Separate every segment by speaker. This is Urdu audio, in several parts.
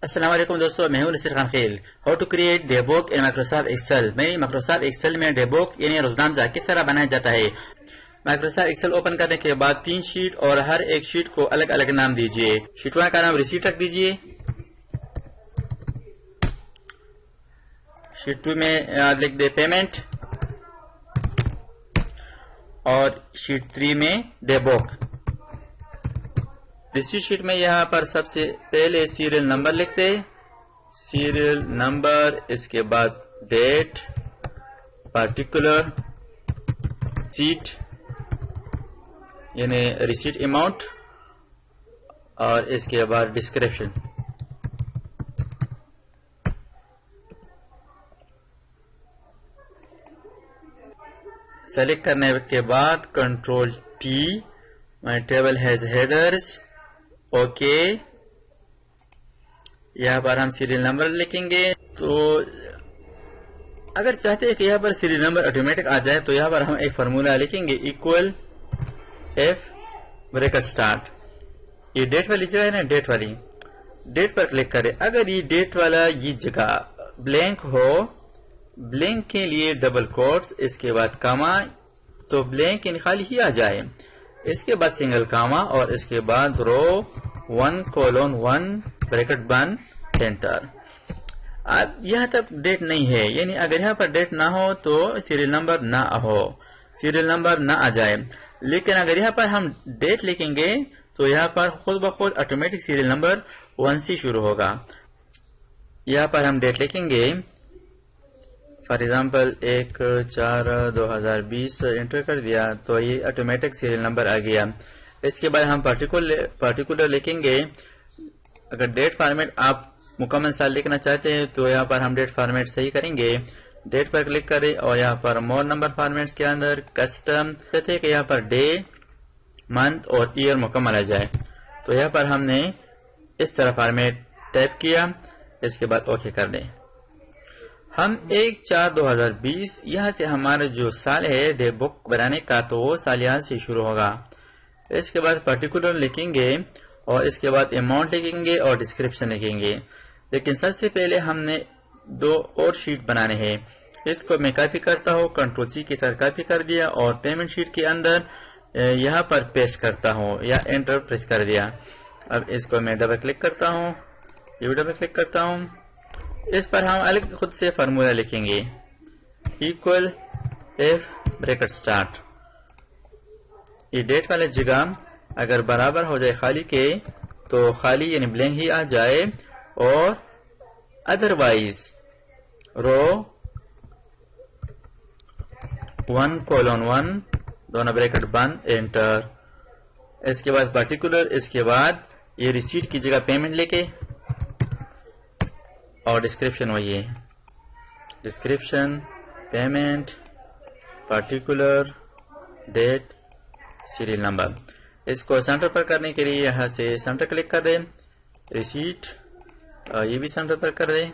Speaker 1: السلام علیکم دوستو، میں ہوں Nasir Khan Khel. How to create day book in Microsoft Excel. میں مائکروسافٹ ایکسل میں ڈے بک یعنی روزنامہ کس طرح بنایا جاتا ہے. مائکروسافٹ ایکسل اوپن کرنے کے بعد 3 شیٹ اور ہر ایک شیٹ کو الگ الگ نام دیجیے. شیٹ 1 کا نام ریسیٹ رکھ دیجیے. شیٹ 2 میں آپ لکھ دے پیمنٹ اور شیٹ 3 میں ڈے بک. ریسیٹ شیٹ میں یہاں پر سب سے پہلے سیریل نمبر لکھتے، سیریل نمبر، اس کے بعد ڈیٹ، پارٹیکولر، ریسیٹ یعنی ریسیٹ اماؤنٹ، اور اس کے بعد ڈسکرپشن. سلیکٹ کرنے کے بعد control T. My table has headers. Okay. یہاں پر ہم سیریل نمبر لکھیں گے. تو اگر چاہتے ہیں کہ یہاں پر سیریل نمبر آٹومیٹک آ جائے تو یہاں پر ہم ایک فارمولا لکھیں گے، ایکول ایف بریکٹ سٹارٹ. یہ ڈیٹ والی جگہ ہے نا، ڈیٹ والی، ڈیٹ پر کلک کریں. اگر یہ ڈیٹ والا یہ جگہ بلینک ہو، بلینک کے لیے ڈبل کوٹس، اس کے بعد کاما، تو بلینک یعنی خالی ہی آ جائے. اس کے بعد سنگل کاما اور اس کے بعد رو 1:1 بریکٹ بند، انٹر. اب یہاں تک ڈیٹ نہیں ہے، یعنی اگر یہاں پر ڈیٹ نہ ہو تو سیریل نمبر نہ ہو، سیریل نمبر نہ آ جائے. لیکن اگر یہاں پر ہم ڈیٹ لکھیں گے تو یہاں پر خود بخود آٹومیٹک سیریل نمبر 1 سے شروع ہوگا. یہاں پر ہم ڈیٹ لکھیں گے، فار ایگزامپل 1/4/2020 انٹر کر دیا تو یہ آٹومیٹک سیریل نمبر آ گیا. اس کے بعد ہم پارٹیکولر لکھیں گے. اگر ڈیٹ فارمیٹ آپ مکمل سال لکھنا چاہتے ہیں تو یہاں پر ہم ڈیٹ فارمیٹ صحیح کریں گے. ڈیٹ پر کلک کریں اور یہاں پر مور نمبر فارمیٹس کے اندر کسٹم کہتے ہیں کہ یہاں پر ڈے، منتھ اور ایئر مکمل آ جائے. تو یہاں پر ہم نے اس طرح فارمیٹ ٹائپ کیا. اس کے بعد اوکے کر دیں. ہم 1/4/2020 یہاں سے ہمارا جو سال ہے ڈے بک بنانے کا تو وہ سالیان سے شروع ہوگا. اس کے بعد پارٹیکولر لکھیں گے اور اس کے بعد اماؤنٹ لکھیں گے اور ڈسکرپشن لکھیں گے. لیکن سب سے پہلے ہم نے 2 اور شیٹ بنانے ہیں. اس کو میں کاپی کرتا ہوں، کنٹرول سی کے ساتھ کاپی کر دیا اور پیمنٹ شیٹ کے اندر یہاں پر پیسٹ کرتا ہوں یا انٹر پریس کر دیا. اب اس کو میں ڈبل کلک کرتا ہوں، یہ ڈبل کلک کرتا ہوں. اس پر ہم الگ خود سے فارمولا لکھیں گے، ایکول ایف بریکٹ سٹارٹ. یہ ڈیٹ والے جگہ اگر برابر ہو جائے خالی کے تو خالی یعنی بلینک ہی آ جائے، اور ادروائز رو 1:1 دونوں بریکٹ بند، انٹر. اس کے بعد پارٹیکولر، اس کے بعد یہ ریسیٹ کی جگہ پیمنٹ لے کے اور ڈسکرپشن وہی ہے، description, payment, particular, date, serial number. اس کو سینٹر پر کرنے کے لیے یہاں سے سینٹر کلک کر دیں، ریسیٹ یہ بھی سینٹر پر کر دیں.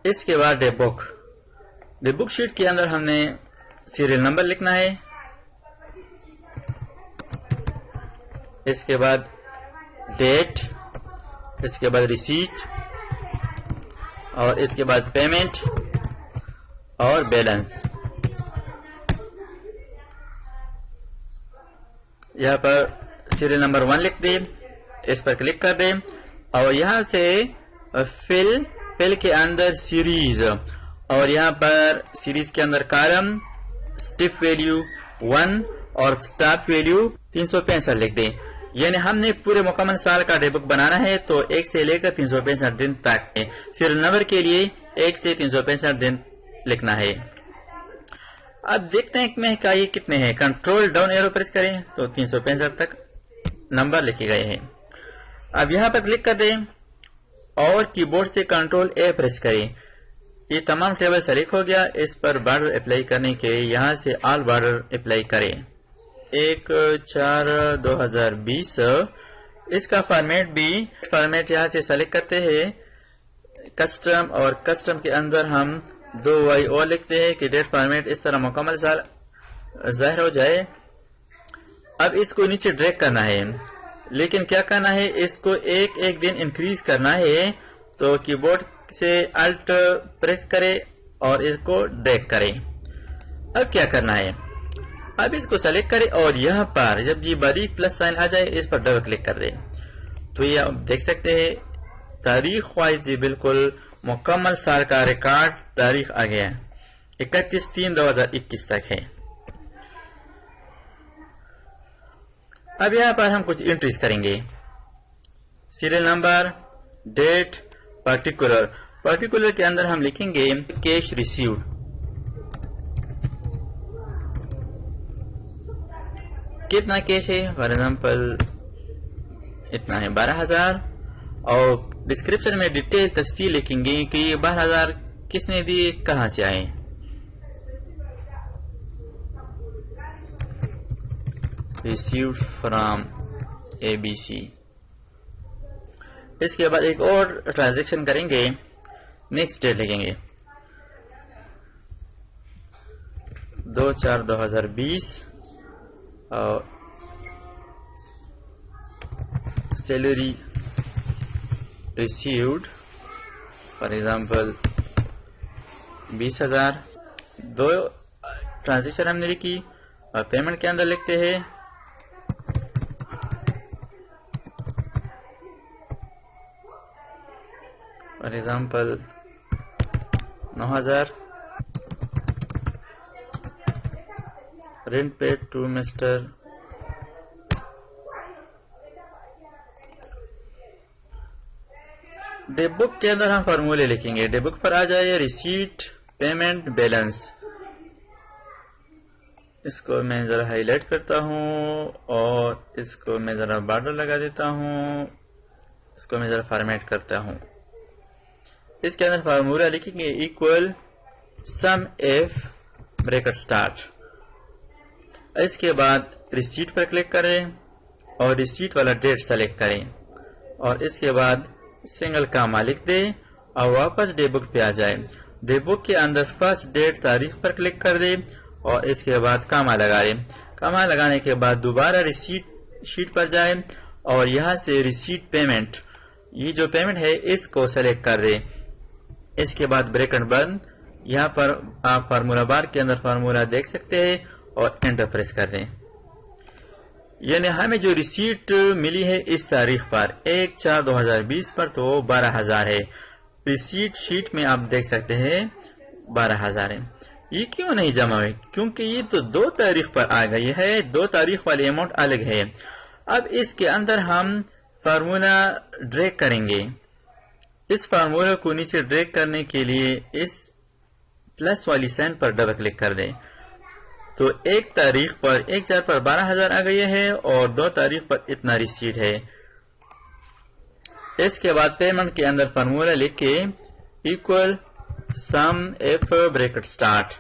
Speaker 1: اس کے بعد ڈے بک شیٹ کے اندر ہم نے سیریل نمبر لکھنا ہے. اس کے بعد ڈیٹ، اس کے بعد ریسیٹ اور اس کے بعد پیمنٹ اور بیلنس. یہاں پر سیریل نمبر 1 لکھ دیں، اس پر کلک کر دیں اور یہاں سے فل کے اندر سیریز، اور یہاں پر سیریز کے اندر کالم اسٹیپ ویلیو 1 اور اسٹاپ ویلیو 365 لکھ دیں. یعنی ہم نے پورے مکمل سال کا ڈے بک بنانا ہے تو 1 سے لے کر 365 دن تک سیریل نمبر کے لیے 1 سے 365 دن لکھنا ہے. اب دیکھتے ہیں کہ یہ کتنے ہیں. کنٹرول ڈاؤن ایرو پریس کریں تو 365 تک نمبر لکھے گئے ہیں. اب یہاں پر کلک کر دیں اور کی بورڈ سے کنٹرول اے پریس کریں. یہ تمام ٹیبل سلیکٹ ہو گیا. اس پر بارڈر اپلائی کرنے کے یہاں سے آل بارڈر اپلائی کریں. 1/4/2020 اس کا فارمیٹ یہاں سے سلیکٹ کرتے ہیں، کسٹم، اور کسٹم کے اندر ہم 2 اور لکھتے ہیں کہ ڈیٹ فارمیٹ اس طرح مکمل سال ظاہر ہو جائے. اب اس کو نیچے ڈریگ کرنا ہے، لیکن کیا کرنا ہے، اس کو ایک دن انکریز کرنا ہے، تو کی بورڈ سے الٹ پریس کرے اور اس کو ڈریگ کرے۔ اب کیا کرنا ہے، اب اس کو سلیکٹ کرے اور یہاں پر جب یہ باریک پلس سائن آ جائے اس پر ڈبل کلک کر دے، تو یہ آپ دیکھ سکتے ہیں تاریخ وائز بالکل مکمل سال کا ریکارڈ تاریخ آ گیا 31/3/2021 تک ہے۔ اب یہاں پر ہم کچھ انٹریز کریں گے، سیریل نمبر، ڈیٹ، پرٹیکولر کے اندر ہم لکھیں گے کیش ریسیوڈ، کتنا کیش ہے، فار ایگزامپل اتنا ہے 12,000، اور ڈسکرپشن میں ڈیٹیل تفصیل لکھیں گے کہ یہ 12,000 کس نے دی، کہاں سے آئے۔ Received from ABC۔ اس کے بعد ایک اور ٹرانزیکشن کریں گے، نیکسٹ ڈیٹ لگیں گے 2/4/2020، اور سیلری ریسیوڈ فار ایگزامپل 20,000۔ دو ٹرانزیکشن ہم نے لکھی، اور پیمنٹ کے اندر لکھتے ہیں for example 9,000۔ Rent paid to mister day book کے اندر ہم فارمولے لکھیں گے، ڈے بک پر آ جائے ریسیٹ، پیمنٹ، بیلنس۔ اس کو میں ذرا ہائی لائٹ کرتا ہوں اور اس کو میں ذرا بارڈر لگا دیتا ہوں، اس کو میں ذرا فارمیٹ کرتا ہوں۔ اس کے اندر فارمولا لکھیں گے ایکول سم ایف بریکٹ سٹارٹ۔ اس کے بعد ریسیٹ پر کلک کریں اور ریسیٹ والا ڈیٹ سلیکٹ کریں، اور اس کے بعد سنگل کاما لکھ دیں اور واپس ڈے بک پہ آ جائے۔ ڈے بک کے اندر فرسٹ ڈیٹ تاریخ پر کلک کر دیں اور اس کے بعد کاما لگا دیں۔ کاما لگانے کے بعد دوبارہ ریسیٹ شیٹ پر جائیں اور یہاں سے ریسیٹ پیمنٹ، یہ جو پیمنٹ ہے اس کو سلیکٹ کر دیں۔ اس کے بعد بریکٹ بند، یہاں پر آپ فارمولا بار کے اندر فارمولا دیکھ سکتے ہیں اور انٹر پریس کر دیں۔ یعنی ہمیں جو ریسیٹ ملی ہے اس تاریخ پر 1/4/2020 پر تو 12,000 ہے، ریسیٹ شیٹ میں آپ دیکھ سکتے ہیں 12,000 ہے۔ یہ کیوں نہیں جمع ہوئی؟ کیونکہ یہ تو 2 تاریخ پر آ گئی ہے، 2 تاریخ والی اماؤنٹ الگ ہے۔ اب اس کے اندر ہم فارمولا ڈریگ کریں گے، اس فارمولا کو نیچے ڈریگ کرنے کے لیے اس پلس والی سائن پر ڈبل کلک کر دیں، تو 1 تاریخ پر 1/4 پر 12,000 آ گئی ہے اور 2 تاریخ پر اتنا ریسیٹ ہے۔ اس کے بعد پیمنٹ کے اندر فارمولا لکھ کے ایکول سم ایف بریکٹ سٹارٹ۔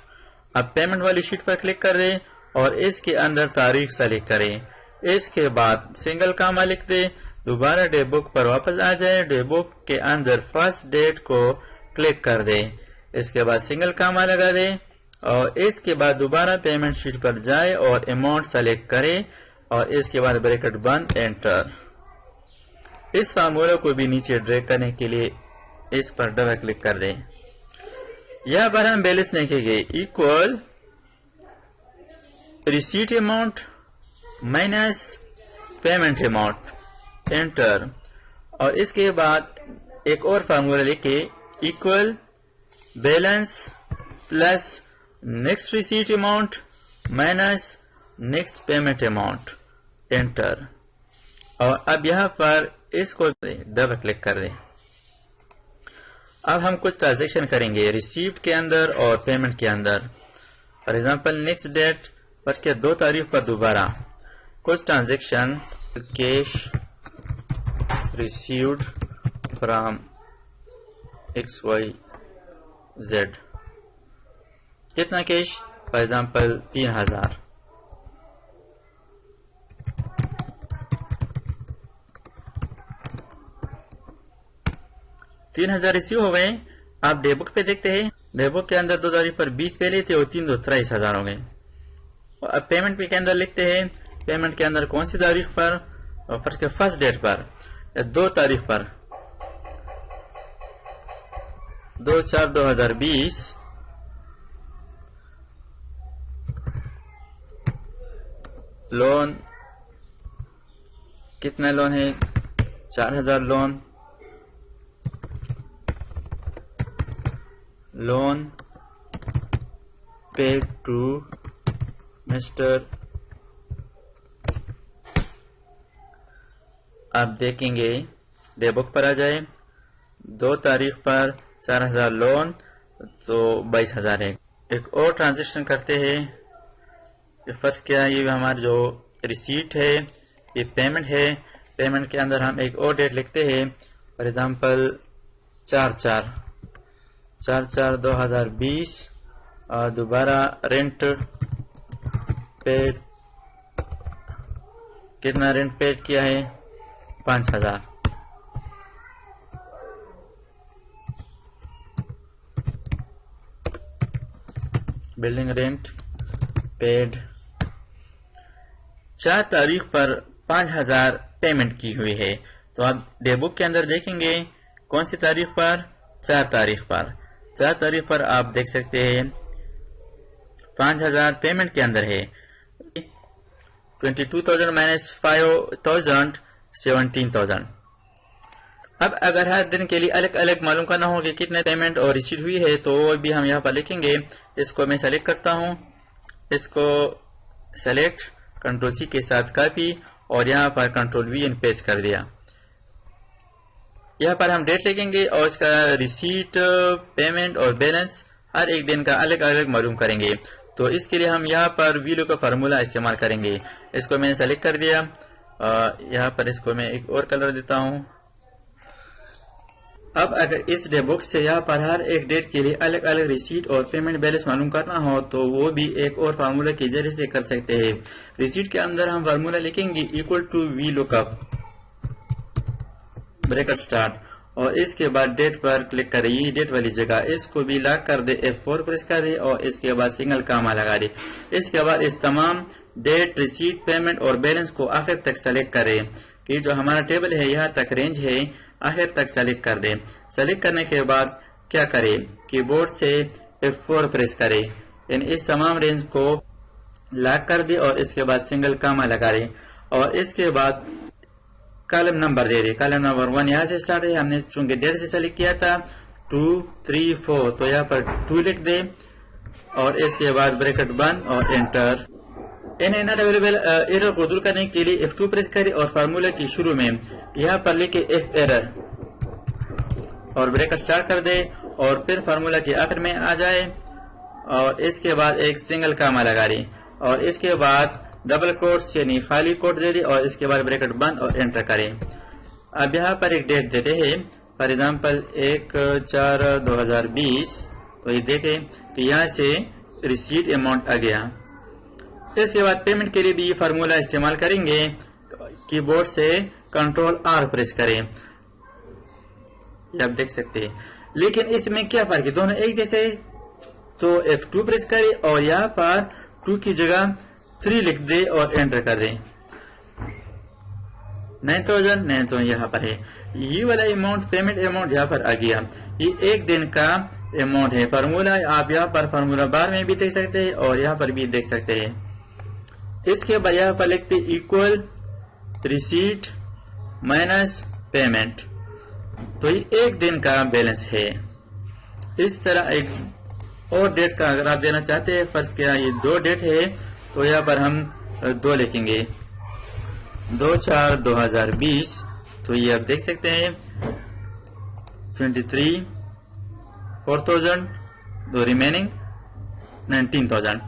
Speaker 1: اب پیمنٹ والی شیٹ پر کلک کر دیں اور اس کے اندر تاریخ سلیکٹ کریں۔ اس کے بعد سنگل کاما لکھ دیں، دوبارہ ڈے بک پر واپس آ جائے، ڈے بک کے اندر فرسٹ ڈیٹ کو کلک کر دیں، اس کے بعد سنگل کاما لگا دیں اور اس کے بعد دوبارہ پیمنٹ شیٹ پر جائے اور اماؤنٹ سلیکٹ کرے اور اس کے بعد بریکٹ بند، انٹر۔ اس فارمولہ کو بھی نیچے ڈریگ کرنے کے لیے اس پر ڈبل کلک کر دیں۔ یہاں پر ہم بیلنس لکھیں گے equal receipt amount minus payment amount, enter. اور اس کے بعد ایک اور فارمولہ لکھے equal balance plus next receipt amount minus next payment amount, enter. اور اب یہاں پر اس کو ڈبل کلک کر دیں۔ اب ہم کچھ ٹرانزیکشن کریں گے ریسیپٹ کے اندر اور پیمنٹ کے اندر، فار ایگزامپل نیکسٹ ڈیٹ پر کے 2 تاریخ پر دوبارہ کچھ transaction cash received from XYZ، کتنا کیش، فار ایگزامپل 3,000۔ ریسیو ہو گئے۔ آپ ڈے بک پہ دیکھتے ہیں، ڈے بک کے اندر 2 تاریخ پر 20 پہلے تھے اور 3 تو 23,000 ہو گئے۔ اور اب پیمنٹ پہ کے اندر لکھتے ہیں پیمنٹ کے اندر کون سی تاریخ پر؟ اور فرض کے فرسٹ ڈیٹ پر یا 2 تاریخ پر 2/4/2020 لون کتنا لون ہے؟ 4000 لون paid to Mr. آپ دیکھیں گے ڈے بک پر آ جائے 2 تاریخ پر 4000 لون تو 22000 ہے. ایک اور ٹرانزیکشن کرتے ہیں. فرض کیا یہ ہمارا جو ریسیٹ ہے یہ پیمنٹ ہے. پیمنٹ کے اندر ہم ایک اور ڈیٹ لکھتے ہیں فار ایگزامپل 4/4/2020 اور دوبارہ رینٹ پیڈ کتنا رینٹ پیڈ کیا ہے 5000. بلڈنگ رینٹ پیڈ 4 تاریخ پر 5000 پیمنٹ کی ہوئی ہے. تو آپ ڈے بک کے اندر دیکھیں گے کون سی تاریخ پر 4 تاریخ پر 4 تاریخ پر آپ دیکھ سکتے ہیں 5000 پیمنٹ کے اندر ہے 22,000 minus 5,000 17,000. اب اگر ہر دن کے لیے الگ الگ معلوم کرنا ہو کہ کتنے پیمنٹ اور ریسیٹ ہوئی ہے تو وہ بھی ہم یہاں پر لکھیں گے. اس کو میں سلیکٹ کرتا ہوں, اس کو سلیکٹ کنٹرول سی کے ساتھ کاپی اور یہاں پر کنٹرول وی پیسٹ کر دیا. یہاں پر ہم ڈیٹ لکھیں گے اور اس کا ریسیٹ پیمنٹ اور بیلنس ہر ایک دن کا الگ الگ معلوم کریں گے. تو اس کے لیے ہم یہاں پر ویلو کا فارمولا استعمال کریں گے. اس کو میں نے سلیکٹ کر دیا. یہاں پر اس کو میں ایک اور کلر دیتا ہوں. اب اگر اس ڈے بک سے یہاں پر ہر ایک ڈیٹ کے لیے الگ الگ ریسیٹ اور پیمنٹ بیلنس معلوم کرنا ہو تو وہ بھی ایک اور فارمولا کے ذریعے سے کر سکتے ہیں. ریسیٹ کے اندر ہم فارمولا لکھیں گے equal to v lookup bracket start اور اس کے بعد ڈیٹ پر کلک کریں. یہ ڈیٹ والی جگہ اس کو بھی لاک کر دے, F4 پریس کر دے اور اس کے بعد سنگل کاما لگا دے. اس کے بعد اس تمام ڈیٹ ریسیٹ پیمنٹ اور بیلنس کو آخر تک سلیکٹ کریں کہ جو ہمارا ٹیبل ہے یہاں تک رینج ہے آخر تک سلیکٹ کر دیں. سلیکٹ کرنے کے بعد کیا کریں کی بورڈ سے F4 پریس کریں, یعنی اس تمام رینج کو لاک کر دے اور اس کے بعد سنگل کاما لگا دیں اور اس کے بعد کالم نمبر دے دے. کالم نمبر 1 یہاں سے سٹارٹ ہے, ہم نے چونکہ ڈیٹ سے سلیکٹ کیا تھا 2 3 4 تو یہاں پر 2 لکھ دے اور اس کے بعد بریکٹ بند اور انٹر. ناٹ اویلیبل ایرر کو دور کرنے کے لیے F2 پریس کرے اور فارمولا کی شروع میں یہاں پر لکھے F ایرر اور بریکٹ سٹارٹ کر دے اور پھر فارمولا کے آخر میں آ جائے اور اس کے بعد ایک سنگل کاما لگا دے اور اس کے بعد ڈبل کوٹس یعنی خالی کوٹ دے دے اور اس کے بعد بریکٹ بند اور انٹر کریں. اب یہاں پر ایک ڈیٹ دیتے ہیں فار ایگزامپل 1/4/2020 تو یہ دیکھیں کہ یہاں سے ریسیٹ اماؤنٹ آ گیا. اس کے بعد پیمنٹ کے لیے بھی یہ فارمولا استعمال کریں گے. کی بورڈ سے کنٹرول R پریس کریں, یہ آپ دیکھ سکتے ہیں. لیکن اس میں کیا فرق ہے, دونوں ایک جیسے. تو F2 پریس کریں اور یہاں پر 2 کی جگہ 3 لکھ دے اور انٹر کر دیں. 9,000 تو یہاں پر ہے. یہ والا اماؤنٹ پیمنٹ اماؤنٹ یہاں پر آ گیا. یہ ایک دن کا اماؤنٹ ہے. فارمولا آپ یہاں پر فارمولا بار میں بھی دیکھ سکتے ہیں اور یہاں پر بھی دیکھ سکتے ہیں. اس کے بعد یہاں پر لکھتے ایکول ریسیٹ مائنس پیمنٹ تو یہ ایک دن کا بیلنس ہے. اس طرح ایک اور ڈیٹ کا اگر آپ دینا چاہتے ہیں, فرض کیا یہ 2 ڈیٹ ہے تو یہاں پر ہم 2 لکھیں گے 2/4/2020 تو یہ آپ دیکھ سکتے ہیں 23 4,000 تو ریمیننگ 19,000.